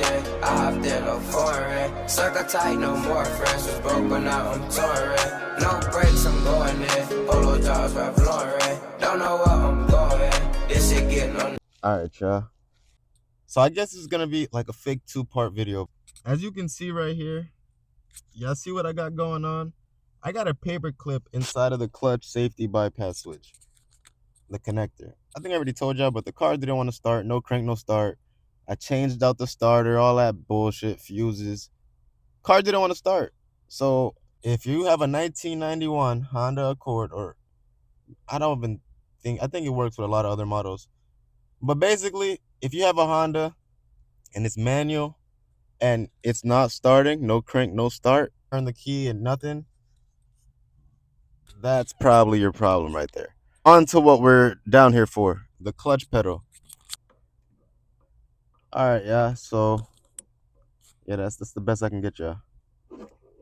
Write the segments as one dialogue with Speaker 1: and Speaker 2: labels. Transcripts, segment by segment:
Speaker 1: in, I hopped in a foreign. Circle tight, no more friends. Was broke, but now I'm touring. No breaks, I'm going in. Polo jobs, Ralph Lauren. Don't know where I'm going. This shit getting on.
Speaker 2: Alright, y'all. So I guess it's gonna be like a fake 2-part video. As you can see right here, y'all see what I got going on? I got a paper clip inside of the clutch safety bypass switch, the connector. I think I already told y'all, but the car didn't want to start. No crank, no start. I changed out the starter, all that bullshit, fuses. Car didn't want to start. So if you have a 1991 Honda Accord, or I think it works with a lot of other models. But basically, if you have a Honda and it's manual and it's not starting, no crank, no start, turn the key and nothing, that's probably your problem right there. On to what we're down here for, the clutch pedal. All right, yeah, so yeah, that's the best I can get you.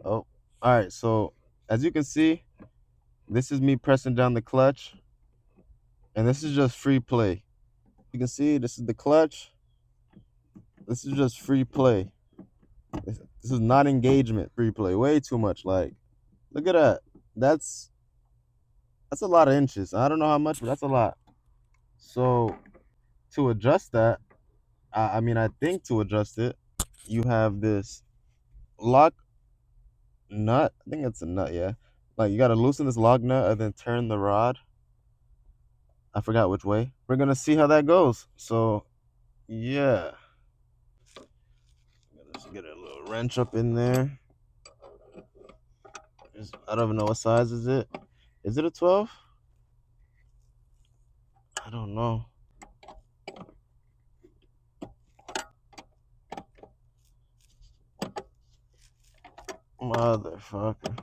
Speaker 2: Oh, all right, so as you can see, this is me pressing down the clutch, and this is just free play. You can see this is the clutch. This is just free play. This is not engagement, free play. Way too much. Like, look at that. That's a lot of inches. I don't know how much, but that's a lot. So to adjust that, I think to adjust it, you have this lock nut. I think it's a nut, yeah. Like, you gotta loosen this lock nut and then turn the rod. I forgot which way. We're gonna see how that goes. So yeah. Let's get a little wrench up in there. I don't even know what size is it. Is it a 12? I don't know. Motherfucker.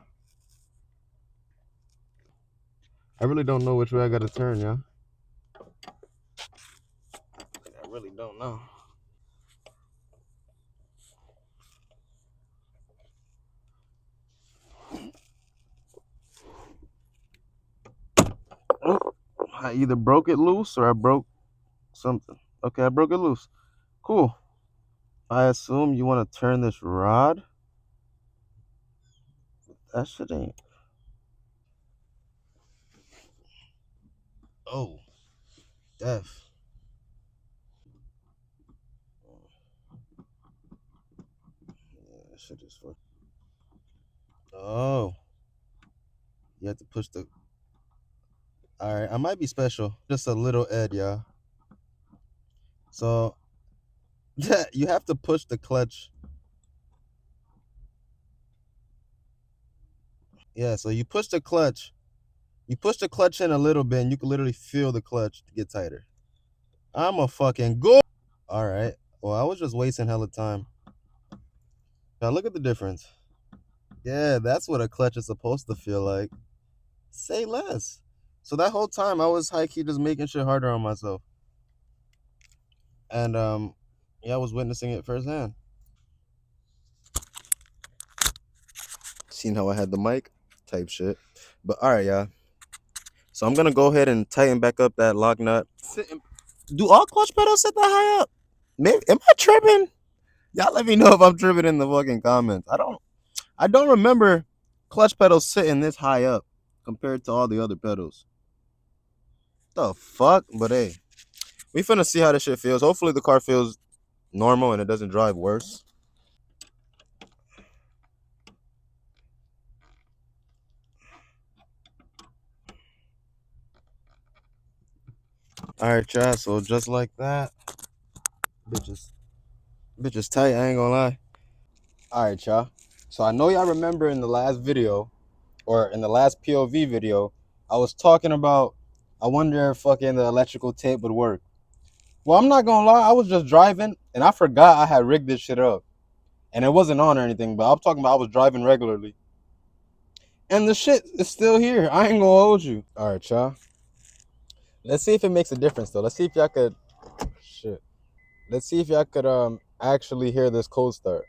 Speaker 2: I really don't know which way I gotta turn, y'all. I really don't know. I either broke it loose or I broke something. Okay, I broke it loose. Cool. I assume you want to turn this rod. That shit ain't. Oh, def. Yeah, that shit is fucked. Oh, you have to push the. All right, I might be special. Just a little Ed, y'all. So, yeah, you have to push the clutch. Yeah, so you push the clutch. You push the clutch in a little bit, and you can literally feel the clutch get tighter. I'm a fucking go. All right. Well, I was just wasting hella time. Now look at the difference. Yeah, that's what a clutch is supposed to feel like. Say less. So that whole time I was high key just making shit harder on myself. And yeah, I was witnessing it firsthand. Seen how I had the mic type shit. But all right, y'all. So I'm gonna go ahead and tighten back up that lock nut. Do all clutch pedals sit that high up? Maybe am I tripping? Y'all let me know if I'm tripping in the fucking comments. I don't remember clutch pedals sitting this high up compared to all the other pedals. The fuck? But hey, we finna see how this shit feels. Hopefully the car feels normal and it doesn't drive worse. Alright, y'all, so just like that. Bitch is tight, I ain't gonna lie. Alright, y'all. So I know y'all remember in the last video, or in the last POV video, I was talking about, I wonder if fucking the electrical tape would work. Well, I'm not gonna lie, I was just driving and I forgot I had rigged this shit up. And it wasn't on or anything, but I'm talking about I was driving regularly. And the shit is still here. I ain't gonna hold you. Alright, y'all. Let's see if it makes a difference though. Let's see if y'all could Let's see if y'all could actually hear this cold start.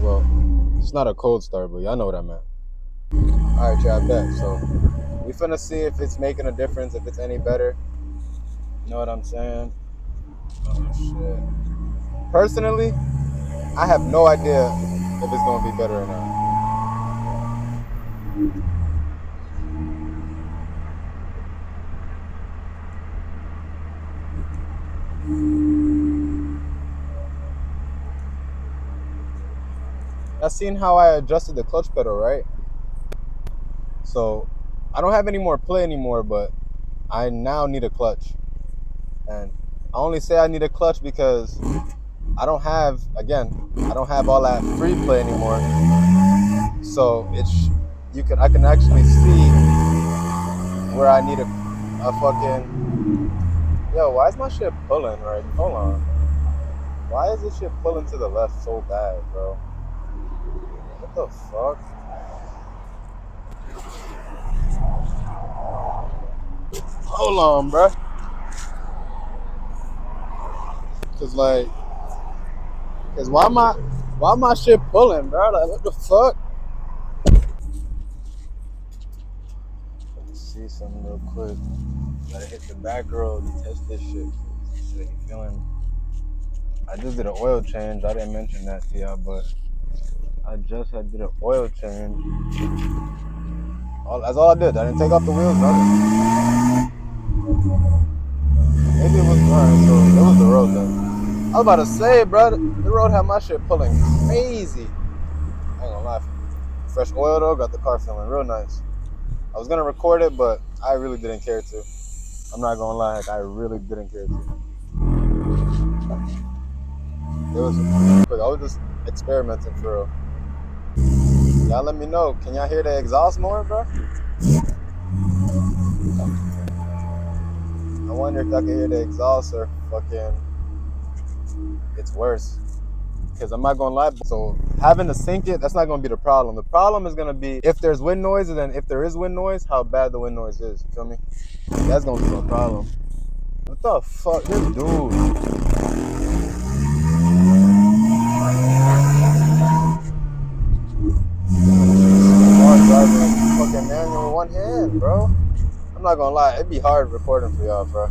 Speaker 2: Well, it's not a cold start, but y'all know what I meant. Alright, y'all, bet. So we finna see if it's making a difference, if it's any better. You know what I'm saying? Oh shit.
Speaker 3: personally, I have no idea if it's gonna be better or not. I seen how I adjusted the clutch pedal, right? So I don't have any more play anymore, but I now need a clutch. And I only say I need a clutch because I don't have all that free play anymore. So I can actually see where I need a fucking, yo, why is my shit pulling right? Hold on. Why is this shit pulling to the left so bad, bro? What the fuck? Hold on, bro. Cause why my shit pulling, bro? Like, what the fuck? Let me see something real quick. Gotta hit the back road to test this shit. So you feeling? I just did an oil change. I didn't mention that to y'all, but I did an oil change. That's all I did. I didn't take off the wheels, nothing. Maybe it was alright, so it was the road then. I was about to say, bro, the road had my shit pulling crazy. I ain't gonna lie. Fresh oil though, got the car feeling real nice. I was gonna record it, but I really didn't care to. I'm not gonna lie, I really didn't care to. It was quick. I was just experimenting for real. Y'all let me know. Can y'all hear the exhaust more, bro? I wonder if I can hear the exhaust or fucking it's worse. Because I'm not gonna lie. So having to sync it, that's not gonna be the problem. The problem is gonna be if there's wind noise, and then if there is wind noise, how bad the wind noise is. You feel me? That's gonna be a problem. What the fuck, this dude? Driving fucking manual with one hand, bro. I'm not gonna lie, it'd be hard recording for y'all, bro.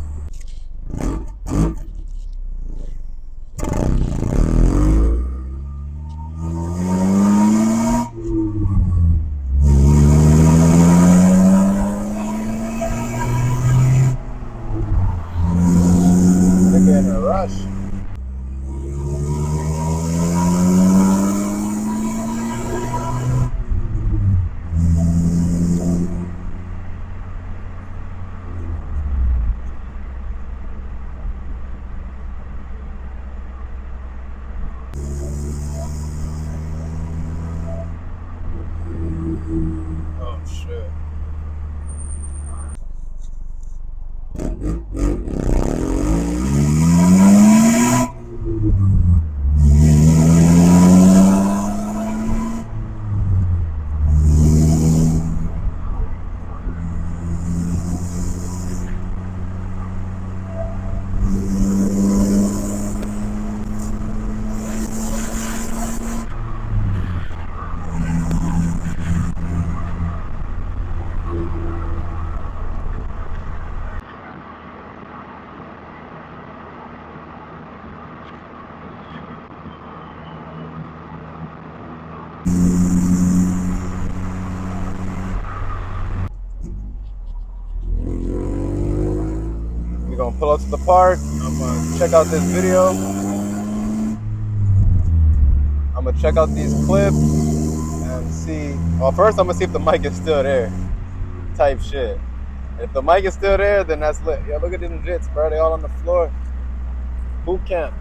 Speaker 3: Nigga in a rush. Oh shit. We're gonna pull up to the park. I'm gonna check out this video. I'm gonna check out these clips and see. Well, first I'm gonna see if the mic is still there. Type shit. If the mic is still there, then that's lit. Yo, look at them jits, bro. They all on the floor. Boot camp.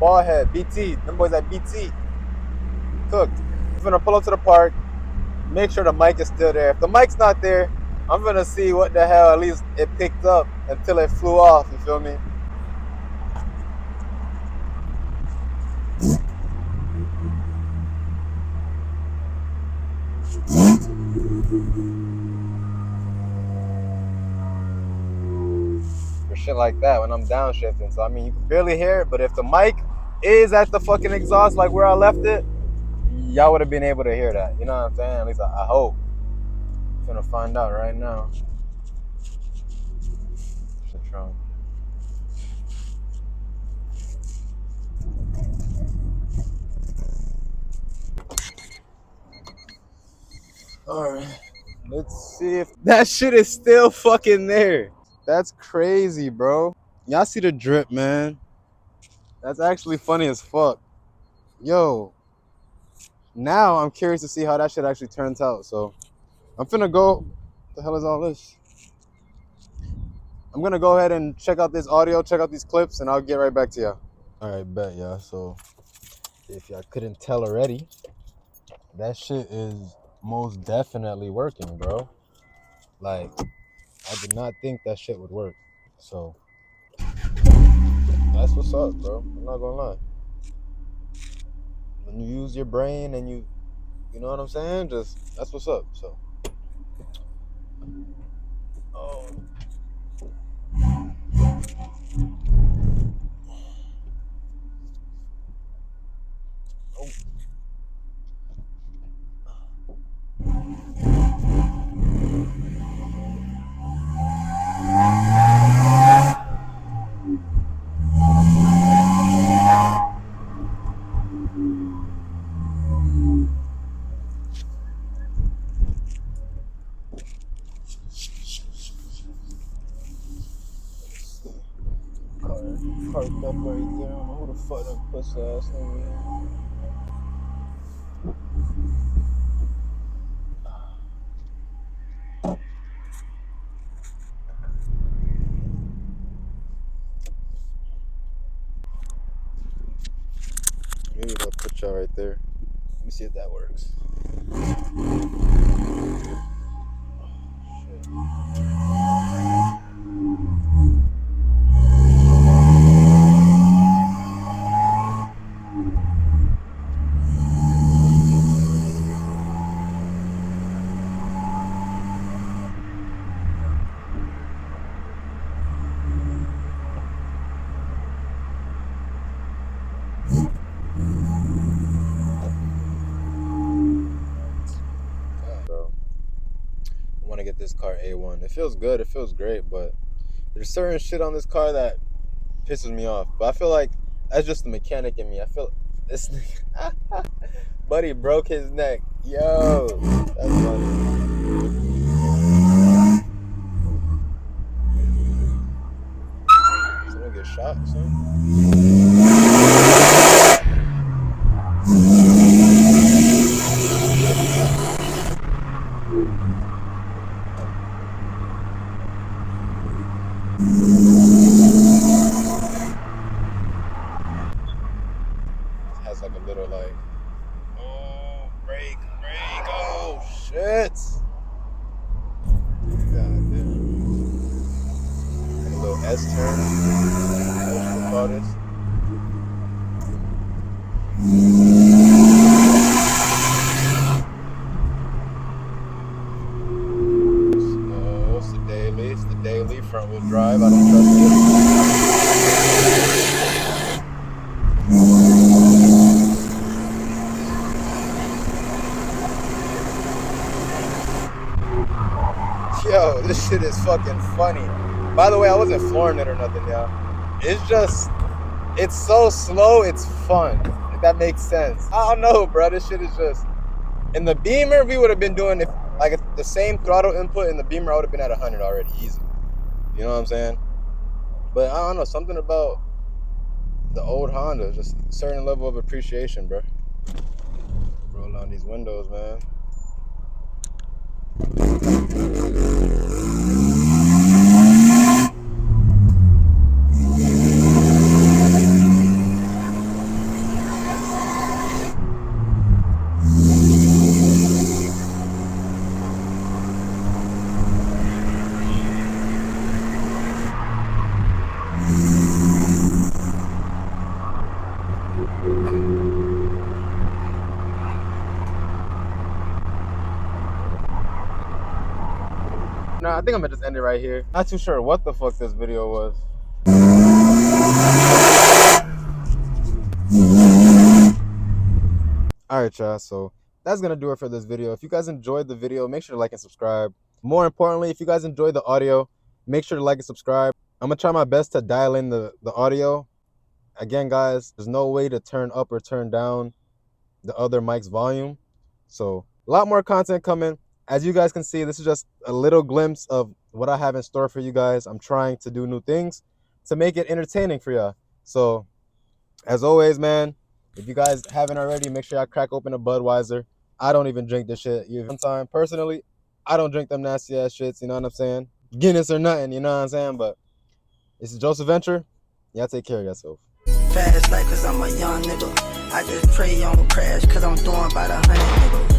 Speaker 3: Ballhead. BT. Them boys at BT. Cooked. I'm gonna pull up to the park. Make sure the mic is still there. If the mic's not there, I'm gonna see what the hell at least it picked up until it flew off. You feel me? For shit like that when I'm downshifting. So I mean, you can barely hear it, but if the mic is at the fucking exhaust like where I left it, y'all would have been able to hear that. You know what I'm saying? At least I hope. I'm gonna find out right now. Shit, Trump. Alright. Let's see if that shit is still fucking there. That's crazy, bro. Y'all see the drip, man. That's actually funny as fuck. Yo, now I'm curious to see how that shit actually turns out. So I'm finna go. What the hell is all this? I'm gonna go ahead and check out this audio, check out these clips, and I'll get right back to y'all. Alright, bet, y'all. So if y'all couldn't tell already, that shit is most definitely working, bro. Like, I did not think that shit would work. So that's what's up, bro. I'm not gonna lie. When you use your brain and you know what I'm saying? Just that's what's up. So oh. Oh. Parked up right there. I don't know who the fuck that pussy ass nigga is. Maybe I'll put y'all right there. Let me see if that works. Bro, I want to get this car A1. It feels good. It feels great, but there's certain shit on this car that pisses me off. But I feel like that's just the mechanic in me. I feel this nigga, buddy broke his neck. Yo, that's funny. Someone get shot, son. Has like a little like, oh, brake, oh shit. God damn. Like a little S turn. What you call this? It's the daily. It's the daily front wheel drive. I don't trust it. Yo, this shit is fucking funny. By the way, I wasn't flooring it or nothing, y'all. It's so slow, it's fun. If that makes sense. I don't know, bro. This shit is just. In the Beamer, we would have been doing if the same throttle input in the Beamer, I would have been at 100 already, easy. You know what I'm saying? But I don't know, something about the old Honda, just a certain level of appreciation, bro. Roll down these windows, man. Nah, I think I'm gonna just end it right here. Not too sure what the fuck this video was. Alright, y'all, so that's gonna do it for this video. If you guys enjoyed the video, make sure to like and subscribe. More importantly, if you guys enjoyed the audio, make sure to like and subscribe. I'm gonna try my best to dial in the audio. Again, guys, there's no way to turn up or turn down the other mic's volume. So a lot more content coming. as you guys can see, this is just a little glimpse of what I have in store for you guys. I'm trying to do new things to make it entertaining for y'all. So, as always, man, if you guys haven't already, make sure y'all crack open a Budweiser. I don't even drink this shit. Sometimes, personally, I don't drink them nasty ass shits, you know what I'm saying? Guinness or nothing, you know what I'm saying? But this is Joseph Venture. Y'all take care of yourself.
Speaker 4: Fast life cause I'm a young nigga. I just pray on crash cause I'm doing about 100 nigga.